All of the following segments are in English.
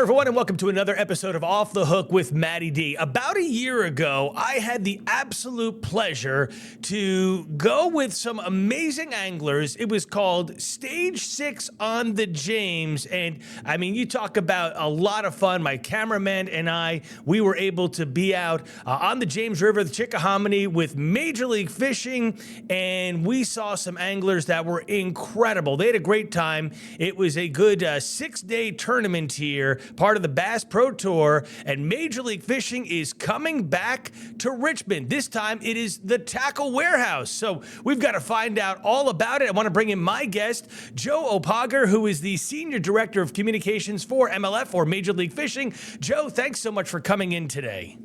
everyone, and welcome to another episode of Off the Hook with MattyD. About a year ago, I had the absolute pleasure to go with some amazing anglers. It was called Stage 6 on the James, and I mean, you talk about a lot of fun. My cameraman and I, we were able to be out on the James River, the Chickahominy, with Major League Fishing, and we saw some anglers that were incredible. They had a great time. It was a good 6-day tournament here, part of the Bass Pro Tour, and Major League Fishing is coming back to Richmond. This time it is the Tackle Warehouse. So we've got to find out all about it. I want to bring in my guest, Joe Opager, who is the Senior Director of Communications for MLF, or Major League Fishing. Joe, thanks so much for coming in today.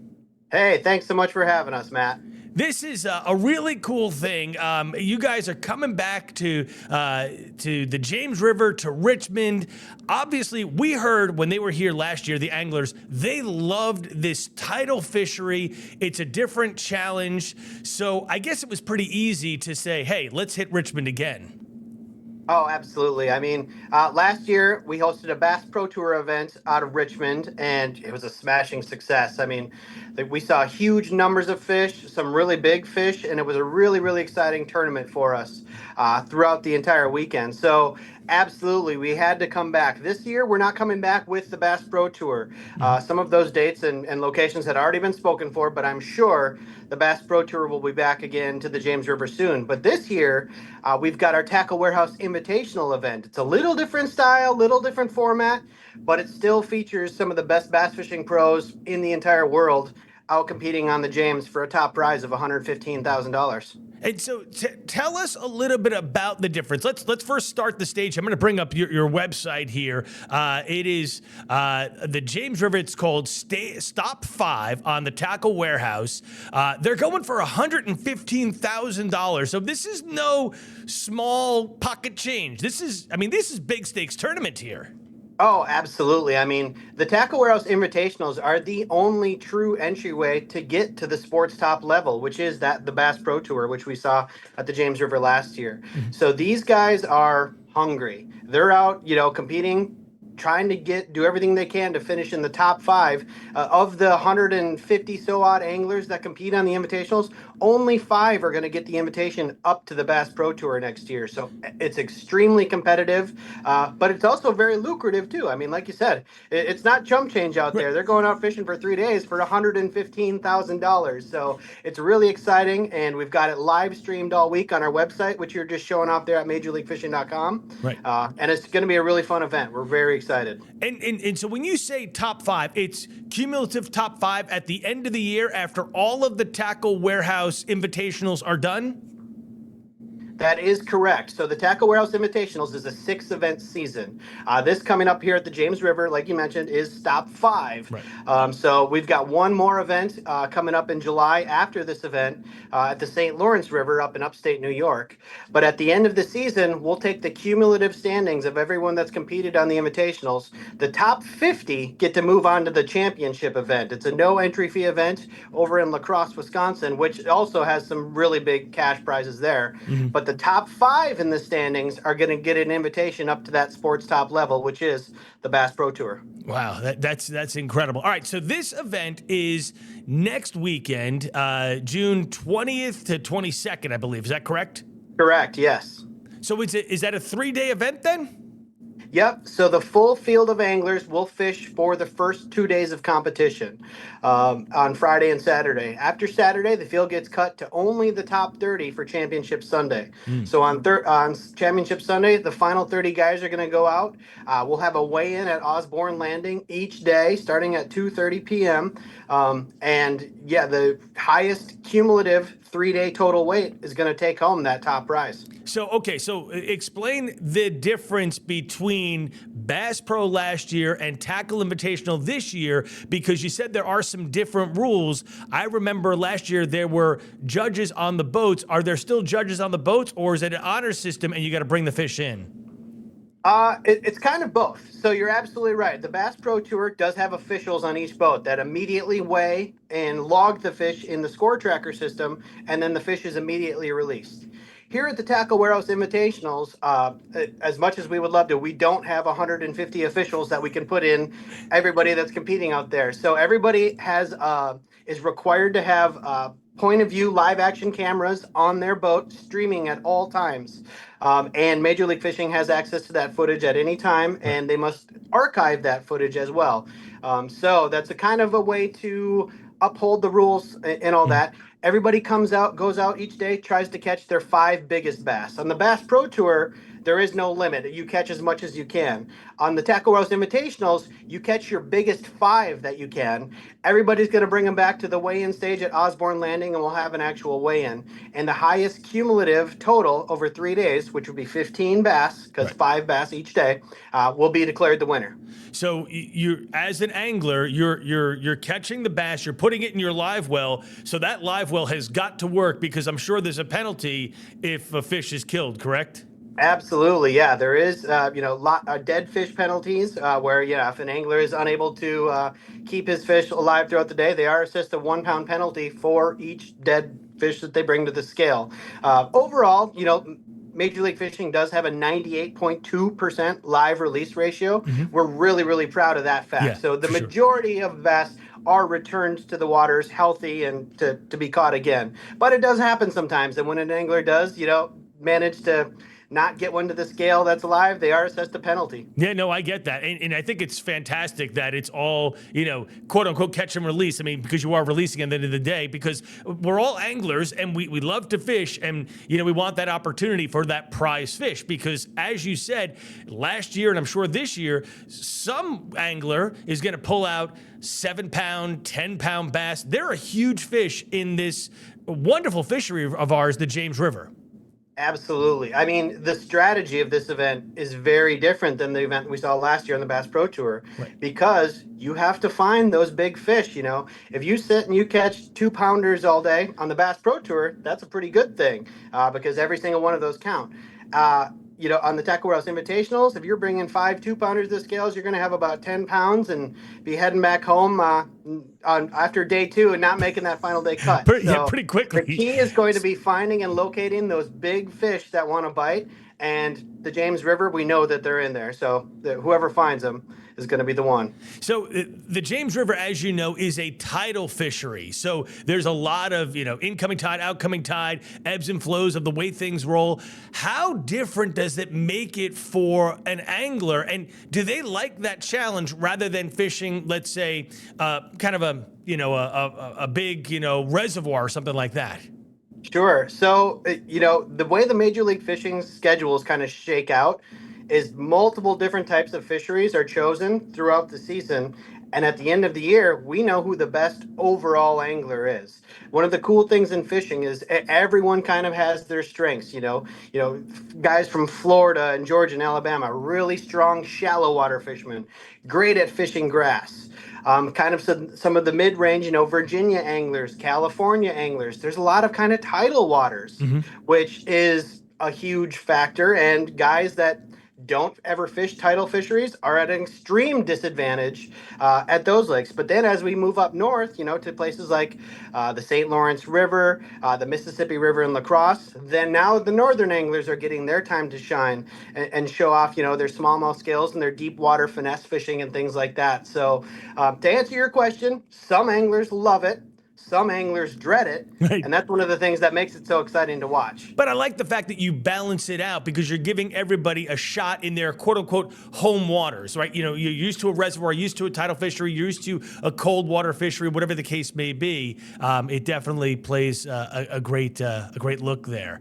Hey, thanks so much for having us, Matt. This is a really cool thing. You guys are coming back to the James River, to Richmond. Obviously, we heard when they were here last year, the anglers, they loved this tidal fishery. It's a different challenge. So I guess it was pretty easy to say, hey, let's hit Richmond again. Oh, absolutely. I mean, last year we hosted a Bass Pro Tour event out of Richmond, and it was a smashing success. I mean, we saw huge numbers of fish, some really big fish, and it was a really, really exciting tournament for us throughout the entire weekend. So absolutely, we had to come back. This year, we're not coming back with the Bass Pro Tour. Some of those dates and locations had already been spoken for, but I'm sure the Bass Pro Tour will be back again to the James River soon. But this year, we've got our Tackle Warehouse Invitational event. It's a little different style, little different format, but it still features some of the best bass fishing pros in the entire world out competing on the James for a top prize of $115,000. And so tell us a little bit about the difference. Let's first start the stage. I'm going to bring up your website here. It is the James River. It's called Stop 5 on the Tackle Warehouse. They're going for $115,000. So this is no small pocket change. This is big stakes tournament here. Oh, absolutely. I mean, the Tackle Warehouse Invitationals are the only true entryway to get to the sports top level, which is the Bass Pro Tour, which we saw at the James River last year. So these guys are hungry. They're out, competing, trying to do everything they can to finish in the top 5. Of the 150 so odd anglers that compete on the invitationals, only 5 are going to get the invitation up to the Bass Pro Tour next year. So it's extremely competitive, but it's also very lucrative too. I mean, like you said, it's not chump change out there. They're going out fishing for 3 days for $115,000. So it's really exciting, and we've got it live streamed all week on our website, which you're just showing off there at MajorLeagueFishing.com. Right. And it's going to be a really fun event. We're very excited. And so when you say top 5, it's cumulative top 5 at the end of the year after all of the Tackle Warehouse Invitationals are done? That is correct. So the Tackle Warehouse Invitationals is a 6-event season. This coming up here at the James River, like you mentioned, is Stop 5. Right. So we've got one more event coming up in July after this event at the St. Lawrence River up in upstate New York. But at the end of the season, we'll take the cumulative standings of everyone that's competed on the Invitationals. The top 50 get to move on to the championship event. It's a no entry fee event over in La Crosse, Wisconsin, which also has some really big cash prizes there. But the top 5 in the standings are going to get an invitation up to that sports top level, which is the Bass Pro Tour. Wow, that's incredible. All right, so this event is next weekend, June 20th to 22nd, I believe. Is that correct? Correct, yes. So is that a 3-day event then? Yep. So the full field of anglers will fish for the first 2 days of competition on Friday and Saturday. After Saturday, the field gets cut to only the top 30 for Championship Sunday. So on Championship Sunday, the final 30 guys are going to go out. We'll have a weigh-in at Osborne Landing each day, starting at 2:30 p.m. The highest cumulative 3-day total weight is going to take home that top prize. So explain the difference between Bass Pro last year and Tackle Invitational this year, because you said there are some different rules. I remember last year there were judges on the boats. Are there still judges on the boats, or is it an honor system and you got to bring the fish in? It's kind of both. So you're absolutely right. The Bass Pro Tour does have officials on each boat that immediately weigh and log the fish in the score tracker system, and then the fish is immediately released. Here at the Tackle Warehouse Invitationals, as much as we would love to, we don't have 150 officials that we can put in everybody that's competing out there. So everybody is required to have point of view live action cameras on their boat streaming at all times. And Major League Fishing has access to that footage at any time, and they must archive that footage as well. So that's a kind of a way to uphold the rules and all that. Everybody goes out each day, tries to catch their 5 biggest bass. On the Bass Pro Tour, there is no limit. You catch as much as you can. On the Tackle Warehouse Invitationals, you catch your biggest 5 that you can. Everybody's going to bring them back to the weigh-in stage at Osborne Landing, and we'll have an actual weigh-in. And the highest cumulative total over 3 days, which would be 15 bass, because 5 bass each day, will be declared the winner. So you, as an angler, you're catching the bass, you're putting it in your live well. So that live well has got to work, because I'm sure there's a penalty if a fish is killed, correct? Absolutely, yeah. There is, dead fish penalties where, if an angler is unable to keep his fish alive throughout the day, they are assessed a 1 pound penalty for each dead fish that they bring to the scale. Overall, Major League Fishing does have a 98.2% live release ratio. We're really, really proud of that fact. Yeah, so the majority of bass are returned to the waters healthy and to be caught again. But it does happen sometimes. And when an angler does, manage to not get one to the scale that's alive, they are assessed a penalty. Yeah, no, I get that. And I think it's fantastic that it's all, quote unquote, catch and release. I mean, because you are releasing at the end of the day, because we're all anglers and we love to fish, and, we want that opportunity for that prize fish, because as you said, last year, and I'm sure this year, some angler is going to pull out 7-pound, 10-pound bass. They're a huge fish in this wonderful fishery of ours, the James River. Absolutely. I mean, the strategy of this event is very different than the event we saw last year on the Bass Pro Tour, because you have to find those big fish. If you sit and you catch 2-pounders all day on the Bass Pro Tour, that's a pretty good thing, because every single one of those count. On the Tackle Warehouse Invitationals, if you're bringing 5 2-pounders to the scales, you're going to have about 10 pounds and be heading back home after day 2 and not making that final day cut. Pretty quickly. The key is going to be finding and locating those big fish that want to bite. And the James River, we know that they're in there. So whoever finds them is going to be the one. So the James River, as you know, is a tidal fishery. So there's a lot of, incoming tide, outcoming tide, ebbs and flows of the way things roll. How different does it make it for an angler? And do they like that challenge rather than fishing, let's say, kind of a big, reservoir or something like that? Sure. So, the way the Major League Fishing schedules kind of shake out is multiple different types of fisheries are chosen throughout the season. And at the end of the year, we know who the best overall angler is. One of the cool things in fishing is everyone kind of has their strengths. Guys from Florida and Georgia and Alabama, really strong shallow water fishermen, great at fishing grass. Kind of some of the mid-range, Virginia anglers, California anglers. There's a lot of kind of tidal waters, which is a huge factor. And guys that don't ever fish tidal fisheries are at an extreme disadvantage at those lakes. But then as we move up north, to places like the St. Lawrence River, the Mississippi River and La Crosse, then now the northern anglers are getting their time to shine and show off, their smallmouth skills and their deep water finesse fishing and things like that. So to answer your question, some anglers love it. Some anglers dread it, and that's one of the things that makes it so exciting to watch. But I like the fact that you balance it out, because you're giving everybody a shot in their quote-unquote home waters, right? You're used to a reservoir, used to a tidal fishery, you're used to a cold water fishery, whatever the case may be. It definitely plays a great look there.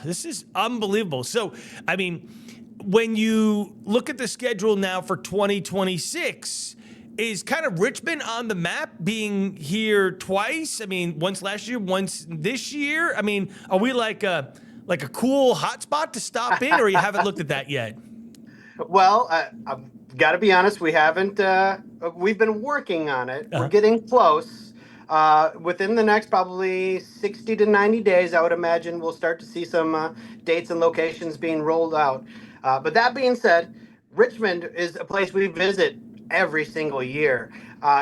This is unbelievable. So, I mean, when you look at the schedule now for 2026, is kind of Richmond on the map, being here twice? I mean, once last year, once this year. I mean, are we like a cool hotspot to stop in, or you haven't looked at that yet? Well, I've got to be honest, we haven't. We've been working on it. We're getting close. Within the next probably 60 to 90 days, I would imagine we'll start to see some dates and locations being rolled out. But that being said, Richmond is a place we visit every single year.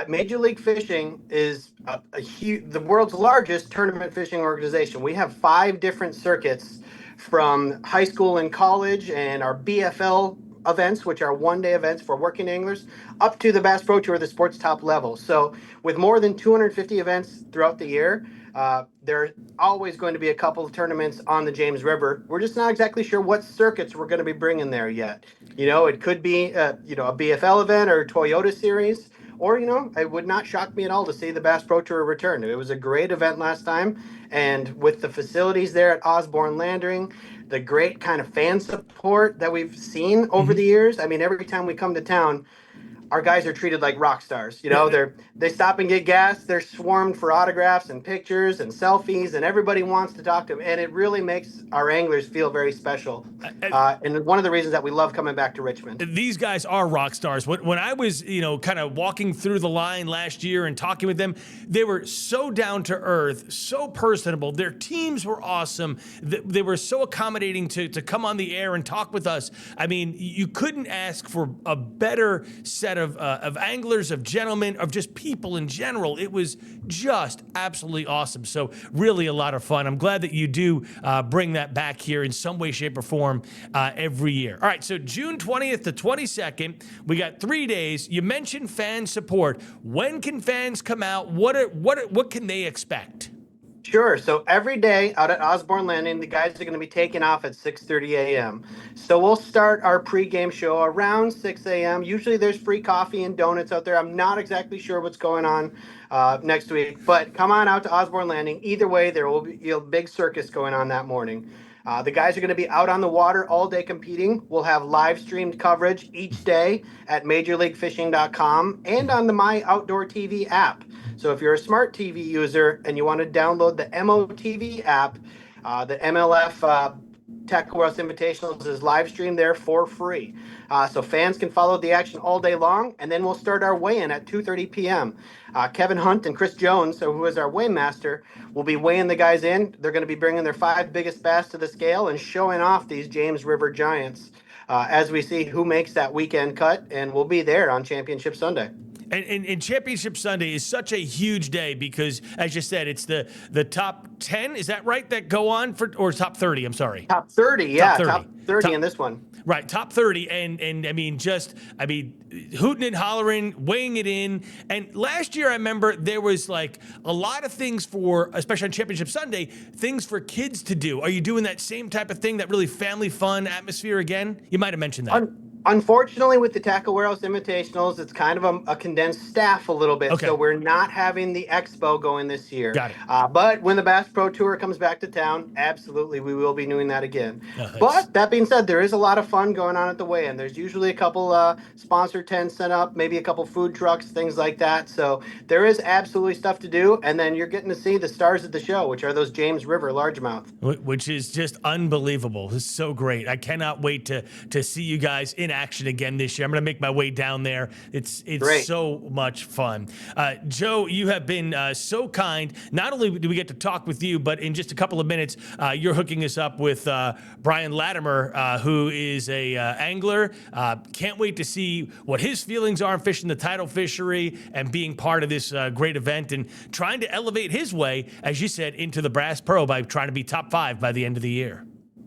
Major League Fishing is the world's largest tournament fishing organization. We have 5 different circuits from high school and college and our BFL events, which are one-day events for working anglers, up to the Bass Pro Tour, the sports top level. So with more than 250 events throughout the year, there are always going to be a couple of tournaments on the James River. We're just not exactly sure what circuits we're going to be bringing there yet. It could be, a BFL event or Toyota Series, or, it would not shock me at all to see the Bass Pro Tour return. It was a great event last time, and with the facilities there at Osborne Landing, the great kind of fan support that we've seen over the years. I mean, every time we come to town, our guys are treated like rock stars. They stop and get gas. They're swarmed for autographs and pictures and selfies, and everybody wants to talk to them. And it really makes our anglers feel very special. And one of the reasons that we love coming back to Richmond. These guys are rock stars. When I was, kind of walking through the line last year and talking with them, they were so down to earth, so personable. Their teams were awesome. They were so accommodating to come on the air and talk with us. I mean, you couldn't ask for a better set of anglers, of gentlemen, of just people in general. It was just absolutely awesome. So really a lot of fun. I'm glad that you do bring that back here in some way, shape, or form every year. All right, so June 20th to 22nd, we got 3 days. You mentioned fan support. When can fans come out? What can they expect? Sure. So every day out at Osborne Landing, the guys are going to be taking off at 6:30 a.m. So we'll start our pregame show around 6 a.m. Usually there's free coffee and donuts out there. I'm not exactly sure what's going on next week, but come on out to Osborne Landing. Either way, there will be a big circus going on that morning. The guys are going to be out on the water all day competing. We'll have live streamed coverage each day at MajorLeagueFishing.com and on the My Outdoor TV app. So if you're a smart TV user and you want to download the MOTV app, the MLF Tackle Warehouse Invitationals is live streamed there for free. So fans can follow the action all day long, and then we'll start our weigh-in at 2:30 p.m. Kevin Hunt and Chris Jones, who is our weighmaster, will be weighing the guys in. They're going to be bringing their 5 biggest bass to the scale and showing off these James River giants as we see who makes that weekend cut, and we'll be there on Championship Sunday. And Championship Sunday is such a huge day because, as you said, it's the top 10, is that right, that go on for, or top 30, I'm sorry. Top 30, yeah, top 30 in this one. Right, top 30, and I mean, hooting and hollering, weighing it in. And last year, I remember there was like a lot of things for, especially on Championship Sunday, things for kids to do. Are you doing that same type of thing, that really family fun atmosphere again? You might have mentioned that. Unfortunately, with the Tackle Warehouse Invitationals, it's kind of a condensed staff a little bit. Okay. So we're not having the expo going this year. Got it. But when the Bass Pro Tour comes back to town, absolutely, we will be doing that again. Nice. But that being said, there is a lot of fun going on at the weigh-in. There's usually a couple sponsor tents set up, maybe a couple food trucks, things like that. So there is absolutely stuff to do. And then you're getting to see the stars of the show, which are those James River largemouth. Which is just unbelievable. It's so great. I cannot wait to see you guys in action again this year. I'm going to make my way down there. It's Great. So much fun. Joe, you have been so kind. Not only do we get to talk with you, but in just a couple of minutes, you're hooking us up with Brian Latimer, who is a angler. Can't wait to see what his feelings are in fishing the tidal fishery and being part of this great event and trying to elevate his way, as you said, into the Bass Pro by trying to be top 5 by the end of the year.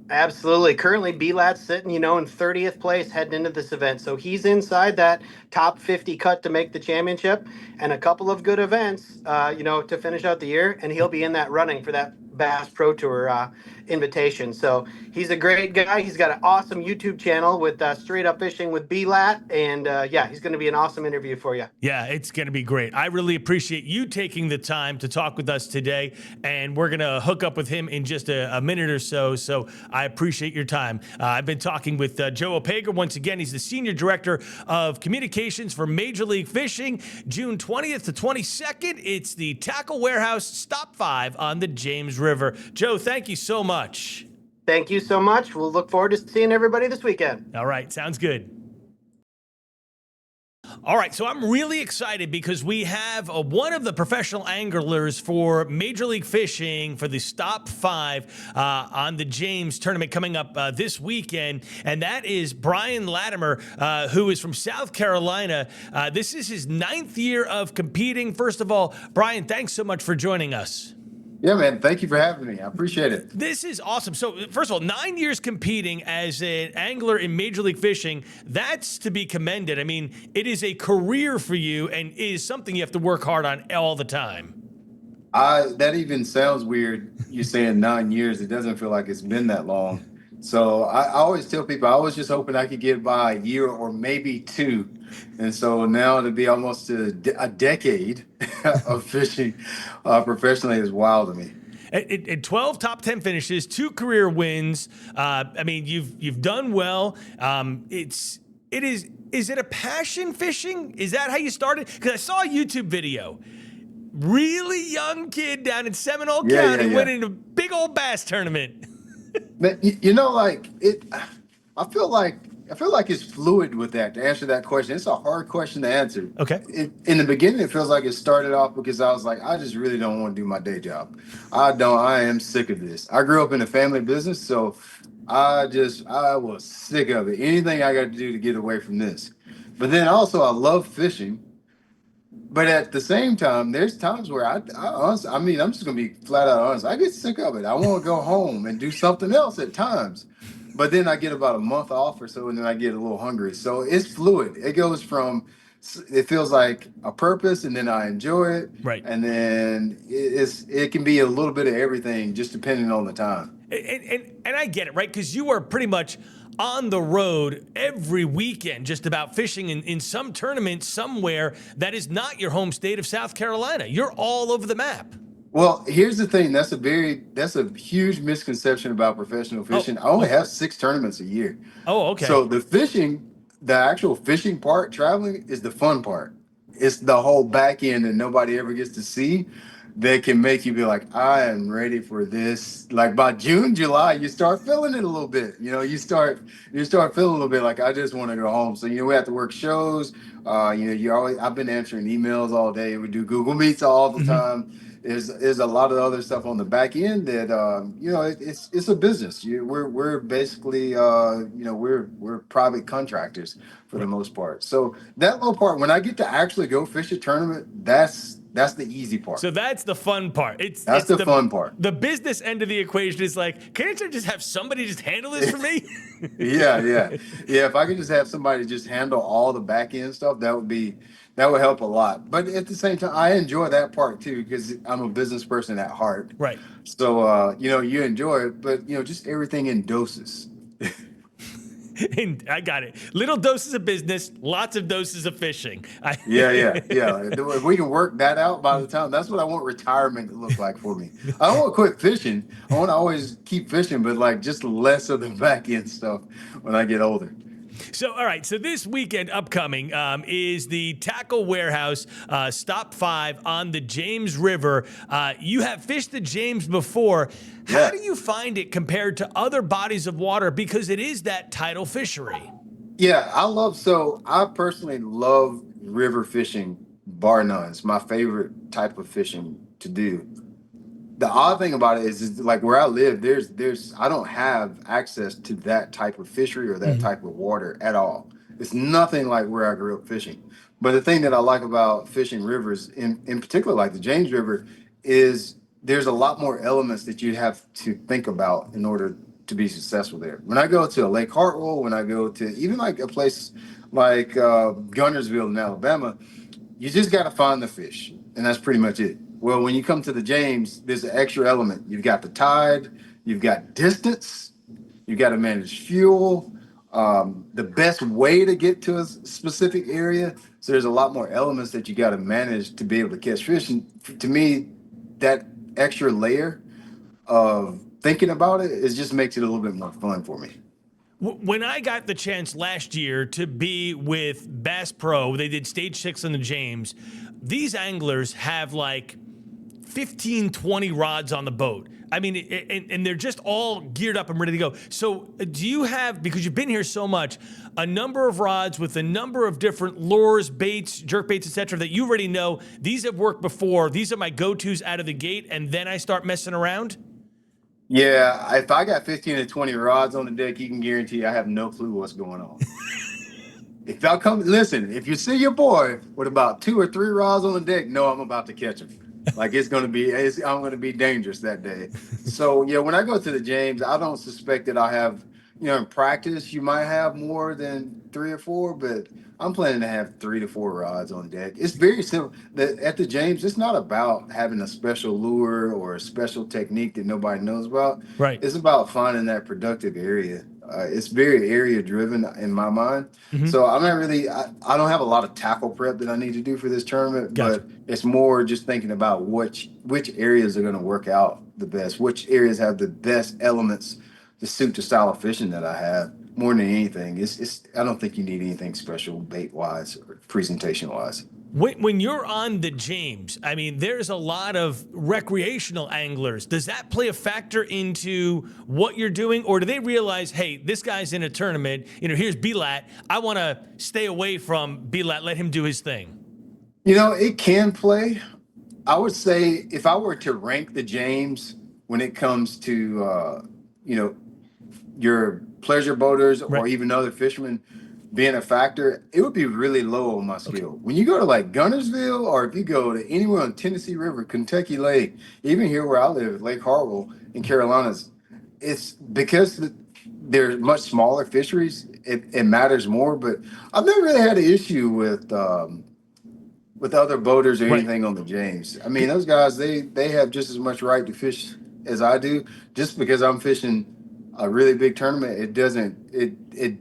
Absolutely. Currently, B-Lat's sitting, in 30th place heading into this event. So he's inside that top 50 cut to make the championship and a couple of good events, to finish out the year. And he'll be in that running for that Bass Pro Tour invitation. So he's a great guy. He's got an awesome YouTube channel with Straight Up Fishing with B-Lat. And he's going to be an awesome interview for you. Yeah, it's going to be great. I really appreciate you taking the time to talk with us today. And we're going to hook up with him in just a minute or so. So I appreciate your time. I've been talking with Joe Opager. Once again, he's the Senior Director of Communications for Major League Fishing. June 20th to 22nd, it's the Tackle Warehouse Stop 5 on the James River. Joe, thank you so much. Thank you so much. We'll look forward to seeing everybody this weekend. All right, sounds good. All right, so I'm really excited because we have one of the professional anglers for Major League Fishing for the Stop 5 on the James tournament coming up this weekend, and that is Brian Latimer, who is from South Carolina. This is his 9th year of competing. First of all, Brian, thanks so much for joining us. Yeah, man. Thank you for having me. I appreciate it. This is awesome. So, first of all, 9 years competing as an angler in Major League Fishing, that's to be commended. I mean, it is a career for you and is something you have to work hard on all the time. That even sounds weird. You're saying 9 years. It doesn't feel like it's been that long. So I always tell people I was just hoping I could get by a year or maybe two. And so now to be almost a decade of fishing professionally is wild to me. At 12 top 10 finishes, 2 career wins. I mean, you've done well. Is it a passion fishing? Is that how you started? Because I saw a YouTube video. Really young kid down in Seminole County winning a big old bass tournament. But you know, like it, I feel like it's fluid with that. To answer that question, it's a hard question to answer. Okay. In the beginning, it feels like it started off because I was like, I just really don't want to do my day job. I am sick of this. I grew up in a family business, so I was sick of it. Anything I got to do to get away from this. But then also, I love fishing. But at the same time, there's times where I honestly, I mean, I'm just gonna be flat out honest. I get sick of it. I want to go home and do something else at times. But then I get about a month off or so, and then I get a little hungry. So it's fluid. It goes from it feels like a purpose, and then I enjoy it, Right. and then it can be a little bit of everything, just depending on the time. And I get it, right? Because you are pretty much on the road every weekend, just about fishing in some tournament somewhere that is not your home state of South Carolina. You're all over the map. Well, here's the thing. That's a huge misconception about professional fishing. I only have 6 tournaments a year. Oh, okay. So the actual fishing part, traveling, is the fun part. It's the whole back end that nobody ever gets to see that can make you be like, I am ready for this. Like by June, July, you start feeling it a little bit. You know, you start feeling a little bit like I just want to go home. So we have to work shows. I've been answering emails all day. We do Google Meets all the time. There's a lot of other stuff on the back end that it's a business. We're basically we're private contractors for the most part. So that little part, when I get to actually go fish a tournament, that's the easy part. So that's the fun part. It's the fun part. The business end of the equation is like, can't I just have somebody just handle this for me? Yeah. If I could just have somebody just handle all the back end stuff, that would help a lot. But at the same time, I enjoy that part too because I'm a business person at heart. Right. So you enjoy it, but just everything in doses. And I got it. Little doses of business, lots of doses of fishing. Yeah. If we can work that out by the time, that's what I want retirement to look like for me. I don't want to quit fishing. I want to always keep fishing, but like just less of the back end stuff when I get older. So, all right. So this weekend upcoming is the Tackle Warehouse Stop 5 on the James River. You have fished the James before. How do you find it compared to other bodies of water? Because it is that tidal fishery. Yeah, I personally love river fishing, bar none. It's my favorite type of fishing to do. The odd thing about it is like where I live, I don't have access to that type of fishery or that type of water at all. It's nothing like where I grew up fishing. But the thing that I like about fishing rivers, in particular like the James River, is there's a lot more elements that you have to think about in order to be successful there. When I go to Lake Hartwell, when I go to even like a place like Gunnersville in Alabama, you just got to find the fish, and that's pretty much it. Well, when you come to the James, there's an extra element. You've got the tide, you've got distance, you've got to manage fuel, the best way to get to a specific area. So there's a lot more elements that you got to manage to be able to catch fish. And to me, that extra layer of thinking about it just makes it a little bit more fun for me. When I got the chance last year to be with Bass Pro, they did stage 6 on the James. These anglers have like 15, 20 rods on the boat. I mean, and they're just all geared up and ready to go. So do you have, because you've been here so much, a number of rods with a number of different lures, baits, jerk baits, etc., that you already know, these have worked before, these are my go-tos out of the gate, and then I start messing around? Yeah, if I got 15 to 20 rods on the deck, you can guarantee I have no clue what's going on. If y'all come, listen, if you see your boy with about 2 or 3 rods on the deck, know I'm about to catch him. Like I'm gonna be dangerous that day. So yeah, when I go to the James, I don't suspect that I have, in practice you might have more than 3 or 4, but I'm planning to have 3 to 4 rods on deck. It's very simple. At the James, it's not about having a special lure or a special technique that nobody knows about. Right. It's about finding that productive area. It's very area driven in my mind. Hmm. So I'm not really, I don't have a lot of tackle prep that I need to do for this tournament, Gotcha. but it's more just thinking about which areas are going to work out the best, which areas have the best elements to suit the style of fishing that I have. More than anything, it's I don't think you need anything special bait wise or presentation wise. When you're on the James, I mean, there's a lot of recreational anglers. Does that play a factor into what you're doing? Or do they realize, hey, this guy's in a tournament, here's Belat. I want to stay away from Belat, let him do his thing. It can play. I would say if I were to rank the James when it comes to, your pleasure boaters or Right. even other fishermen being a factor, it would be really low on my Okay. scale. When you go to like Gunnersville, or if you go to anywhere on Tennessee River, Kentucky Lake, even here where I live, Lake Hartwell in Carolinas, it's because they're much smaller fisheries. It matters more, but I've never really had an issue with other boaters or Right. anything on the James. I mean, those guys, they have just as much right to fish as I do. Just because I'm fishing a really big tournament, it doesn't it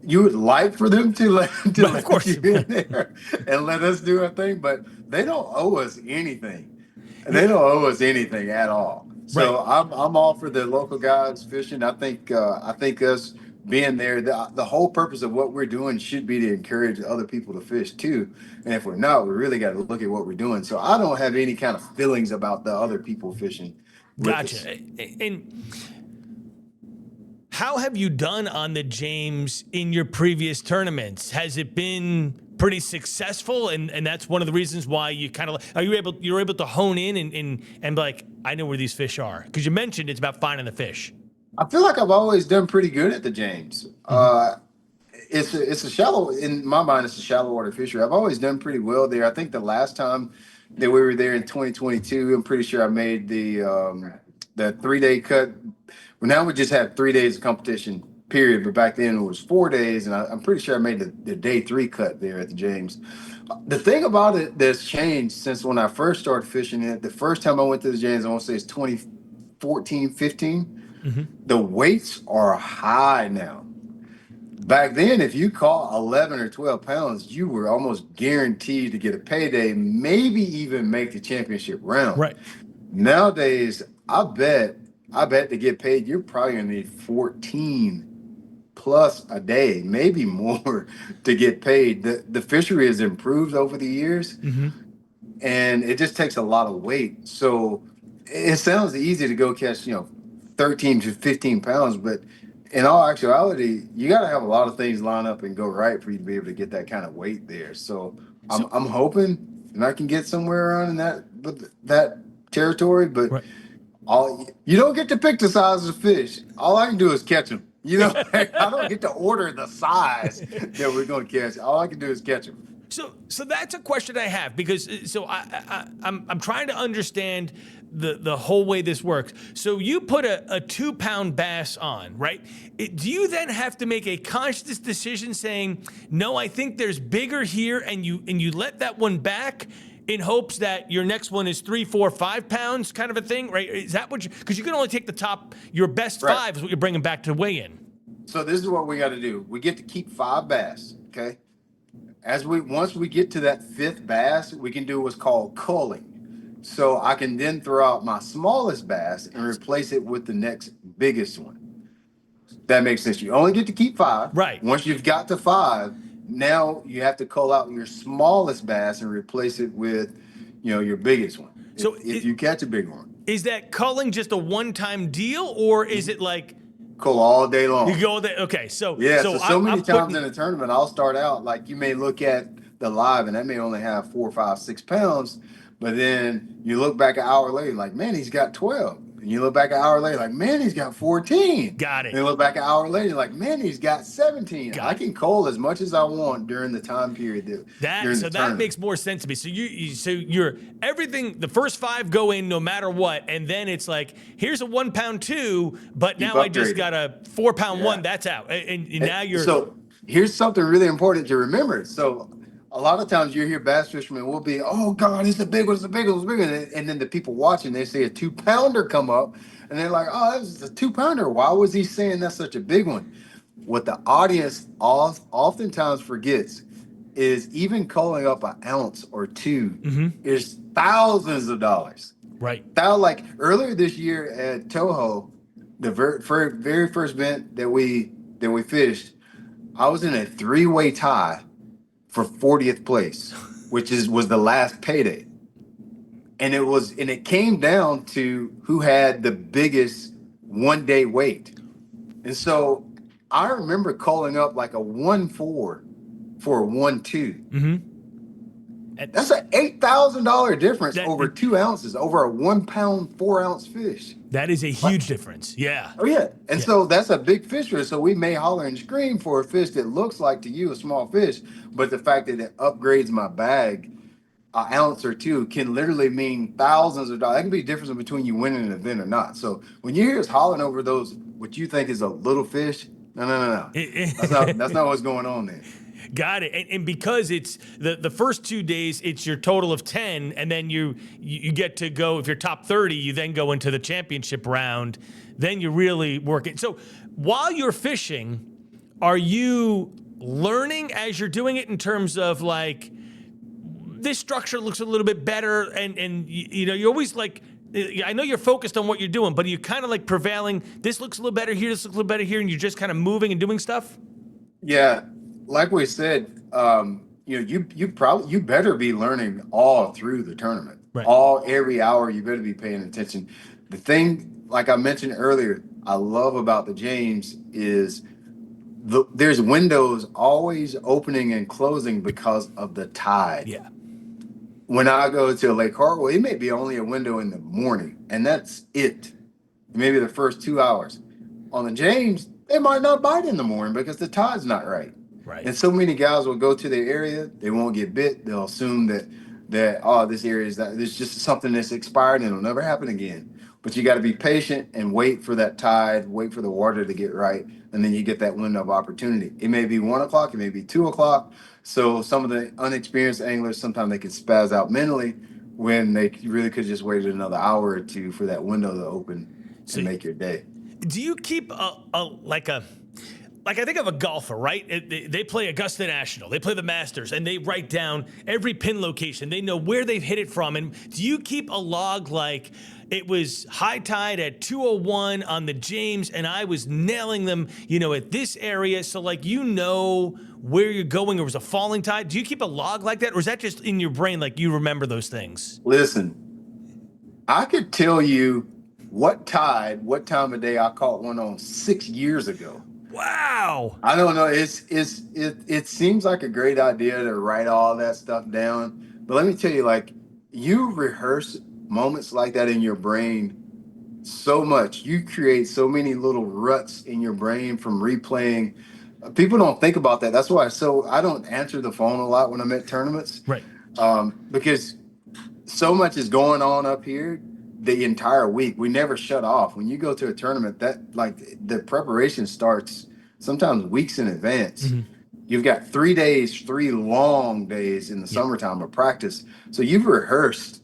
you would like for them to let But of course. you in there and let us do our thing, but they don't owe us anything. They don't owe us anything at all. Right. So I'm all for the local guys fishing. I think us being there, the whole purpose of what we're doing should be to encourage other people to fish too. And if we're not, we really got to look at what we're doing. So I don't have any kind of feelings about the other people fishing with us. Gotcha. And how have you done on the James in your previous tournaments? Has it been pretty successful? And that's one of the reasons why you kind of you're able to hone in and be like, I know where these fish are. Because you mentioned it's about finding the fish. I feel like I've always done pretty good at the James. Mm-hmm. It's a shallow, in my mind, it's a shallow water fishery. I've always done pretty well there. I think the last time that we were there in 2022, I'm pretty sure I made the 3 day cut. Well, now we just have 3 days of competition period, but back then it was 4 days, and I'm pretty sure I made the day 3 cut there at the James. The thing about it that's changed since when I first started fishing it, the first time I went to the James, I want to say it's 2014, 15. Mm-hmm. The weights are high now. Back then, if you caught 11 or 12 pounds, you were almost guaranteed to get a payday, maybe even make the championship round. Right. Nowadays, I bet to get paid, you're probably gonna need 14 plus a day, maybe more, to get paid. The fishery has improved over the years, Mm-hmm. and it just takes a lot of weight. So it sounds easy to go catch, 13 to 15 pounds, but in all actuality, you got to have a lot of things line up and go right for you to be able to get that kind of weight there. So I'm hoping and I can get somewhere around in that territory, but Right. you don't get to pick the size of the fish. All I can do is catch them. I don't get to order the size that we're going to catch. All I can do is catch them. So that's a question I have, because I'm trying to understand the whole way this works. So you put a 2-pound bass on, right? Do you then have to make a conscious decision saying, no, I think there's bigger here, and you let that one back in hopes that your next one is 3, 4, 5 pounds, kind of a thing, right? Is that what because you can only take the top, your best Right. 5 is what you're bringing back to weigh in. So this is what we got to do. We get to keep 5 bass, okay? Once we get to that 5th bass, we can do what's called culling. So I can then throw out my smallest bass and replace it with the next biggest one. That makes sense. You only get to keep 5. Right. Once you've got to 5, now you have to cull out your smallest bass and replace it with, your biggest one. So if you catch a big one, Is that culling just a one-time deal, or is it like cull all day long? you go there? Okay, so Yeah, so many I'm times putting- in a tournament, I'll start out like you may look at the live and that may only have 4, 5, 6 pounds, but then you look back an hour later, like, man, he's got 12. And you look back an hour later, like, man, he's got 14. Got it. And you look back an hour later, like, man, he's got 17. Got I it. can coal as much as I want during the time period during That the tournament. makes more sense to me. So you're everything. The first 5 go in no matter what, and then it's like, here's a 1 pound 2, but now I just upgrading. got a 4 pound Yeah. 1. That's out, and now you're So here's something really important to remember. So a lot of times you hear bass fishermen will be, oh God, it's a big one, it's a big one, it's a big one. And then the people watching, they see a 2 pounder come up and they're like, oh, that's a 2 pounder. Why was he saying that's such a big one? What the audience oftentimes forgets is even calling up an ounce or 2 is thousands of dollars. right. Like earlier this year at Toho, the very first event that we fished, I was in a 3-way tie for 40th place, which was the last payday. And it came down to who had the biggest 1-day wait. And so I remember calling up like a 1-4 for a 1-2. That's an $8,000 difference over 2 ounces, over a 1 pound, 4 ounce fish. That is a huge difference. Yeah. Oh yeah. And so that's a big fish for us. So we may holler and scream for a fish that looks like to you a small fish, but the fact that it upgrades my bag an ounce or 2 can literally mean thousands of dollars. That can be the difference between you winning an event or not. So when you hear us hollering over those, what you think is a little fish, no. That's not what's going on there. Got it. And because it's the first 2 days, it's your total of 10, and then you get to go, if you're top 30, you then go into the championship round. Then you really work it. So while you're fishing, are you learning as you're doing it in terms of like, this structure looks a little bit better, and you know, you're always like, I know you're focused on what you're doing, but are you kind of like prevailing, this looks a little better here, this looks a little better here, and you're just kind of moving and doing stuff? Yeah. Like we said, you better be learning all through the tournament. Right. Every hour, you better be paying attention. The thing, like I mentioned earlier, I love about the James is there's windows always opening and closing because of the tide. Yeah. When I go to Lake Hartwell, it may be only a window in the morning, and that's it. Maybe the first 2 hours. On the James, they might not bite in the morning because the tide's not right. Right. And so many guys will go to their area, they won't get bit. They'll assume that this area is there's just something that's expired and it'll never happen again. But you got to be patient and wait for that tide, wait for the water to get right, and then you get that window of opportunity. It may be 1 o'clock, it may be 2 o'clock. So some of the unexperienced anglers, sometimes they can spaz out mentally when they really could just waited another hour or 2 for that window to open and make your day. Do you keep like I think of a golfer, right? They play Augusta National, they play the Masters, and they write down every pin location. They know where they've hit it from. And do you keep a log like, it was high tide at 2:01 on the James, and I was nailing them, at this area. So like, where you're going, or was a falling tide. Do you keep a log like that? Or is that just in your brain, like you remember those things? Listen, I could tell you what time of day I caught one on 6 years ago. Wow. I don't know. It seems like a great idea to write all that stuff down. But let me tell you, like, you rehearse moments like that in your brain so much. You create so many little ruts in your brain from replaying. People don't think about that. That's why I don't answer the phone a lot when I'm at tournaments. Right. Because so much is going on up here the entire week. We never shut off. When you go to a tournament, that like the preparation starts sometimes weeks in advance. Mm-hmm. You've got 3 days, 3 long days in the summertime of practice. So you've rehearsed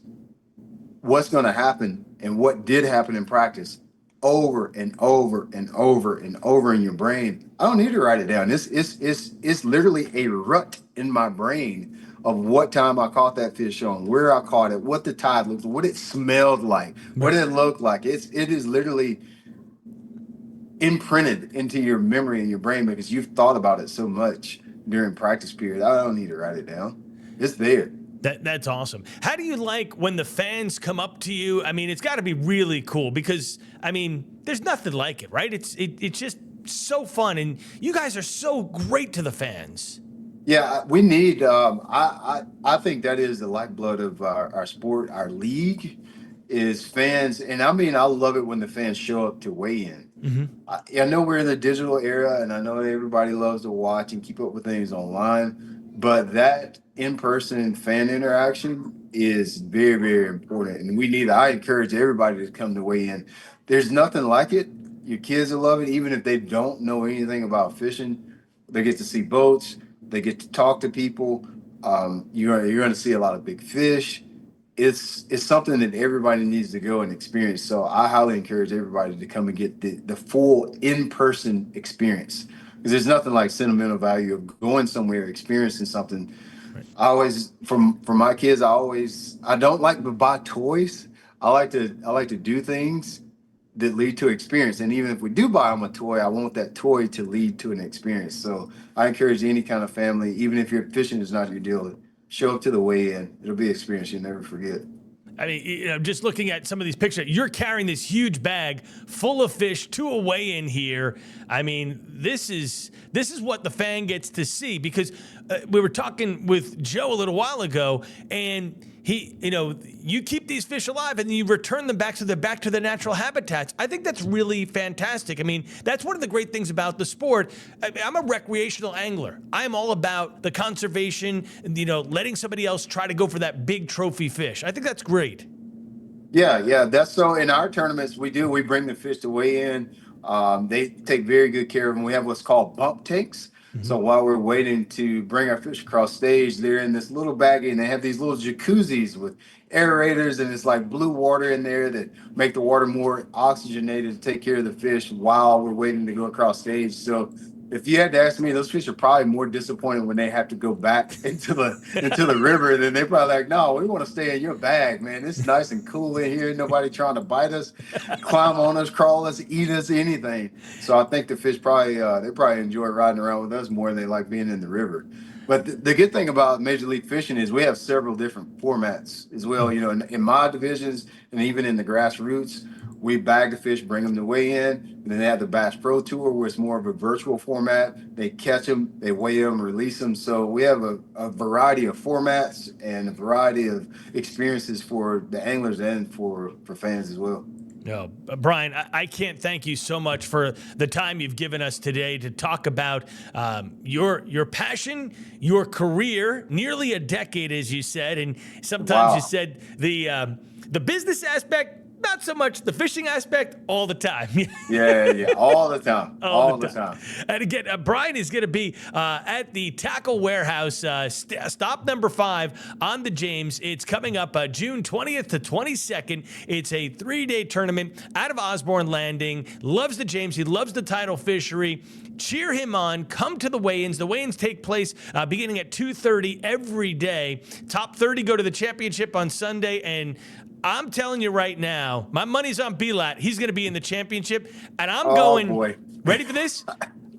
what's going to happen and what did happen in practice over and over and over and over in your brain. I don't need to write it down. It's literally a rut in my brain of what time I caught that fish on, where I caught it, what the tide looked like, what it smelled like, what it looked like. It is literally imprinted into your memory and your brain because you've thought about it so much during practice period. I don't need to write it down. It's there. That's awesome. How do you like when the fans come up to you? I mean, it's got to be really cool because, I mean, there's nothing like it, right? It's just so fun, and you guys are so great to the fans. Yeah, we need. I think that is the lifeblood of our sport, our league, is fans, and I mean, I love it when the fans show up to weigh in. I know we're in the digital era, and I know everybody loves to watch and keep up with things online, but that in-person fan interaction is very, very important, and I encourage everybody to come to weigh in. There's nothing like it. Your kids will love it, even if they don't know anything about fishing. They get to see boats. They get to talk to people. You're going to see a lot of big fish. It's something that everybody needs to go and experience. So I highly encourage everybody to come and get the full in-person experience, because there's nothing like sentimental value of going somewhere, experiencing something. I always, for my kids, I don't like to buy toys. I like to do things that lead to experience. And even if we do buy them a toy, I want that toy to lead to an experience. So I encourage any kind of family, even if your fishing is not your deal, show up to the weigh-in. It'll be an experience you'll never forget. I mean, just looking at some of these pictures, you're carrying this huge bag full of fish to a weigh-in here. I mean, this is what the fan gets to see, because we were talking with Joe a little while ago, and you keep these fish alive and you return them back to the natural habitats. I think that's really fantastic. I mean, that's one of the great things about the sport. I'm a recreational angler. I'm all about the conservation and, letting somebody else try to go for that big trophy fish. I think that's great. Yeah. That's so in our tournaments, we bring the fish to weigh in. They take very good care of them. We have what's called bump tanks. So while we're waiting to bring our fish across stage, they're in this little baggie, and they have these little jacuzzis with aerators, and it's like blue water in there that make the water more oxygenated to take care of the fish while we're waiting to go across stage. So if you had to ask me, those fish are probably more disappointed when they have to go back into the river. Than they're probably like, no, we want to stay in your bag, man. It's nice and cool in here. Nobody trying to bite us, climb on us, crawl us, eat us, anything. So I think the fish probably enjoy riding around with us more than they like being in the river. But the good thing about Major League Fishing is we have several different formats as well. In my divisions and even in the grassroots, we bag the fish, bring them to weigh in, and then they have the Bass Pro Tour, where it's more of a virtual format. They catch them, they weigh them, release them. So we have a variety of formats and a variety of experiences for the anglers and for fans as well. No, Brian, I can't thank you so much for the time you've given us today to talk about your passion, your career, nearly a decade, as you said, and sometimes you said the business aspect, not so much the fishing aspect, all the time. Yeah, all the time. all the time. And again, Brian is going to be at the Tackle Warehouse, stop number 5 on the James. It's coming up June 20th to 22nd. It's a 3-day tournament out of Osborne Landing. Loves the James. He loves the tidal fishery. Cheer him on. Come to the weigh-ins. The weigh-ins take place beginning at 2:30 every day. Top 30 go to the championship on Sunday, and I'm telling you right now, my money's on Bilat. He's going to be in the championship, and I'm going. Boy. Ready for this?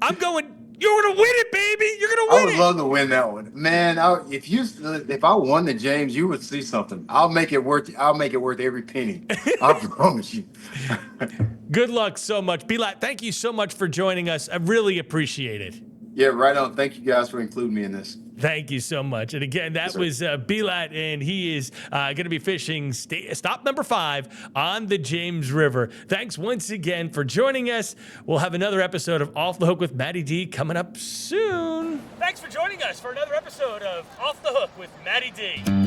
I'm going. You're going to win it, baby. You're going to win it. I would love to win that one, man. If I won the James, you would see something. I'll make it worth every penny. I promise you. Good luck so much, Bilat. Thank you so much for joining us. I really appreciate it. Yeah, right on. Thank you guys for including me in this. Thank you so much. And again, that was Bilat, and he is going to be fishing stop number 5 on the James River. Thanks once again for joining us. We'll have another episode of Off the Hook with MattyD coming up soon. Thanks for joining us for another episode of Off the Hook with MattyD.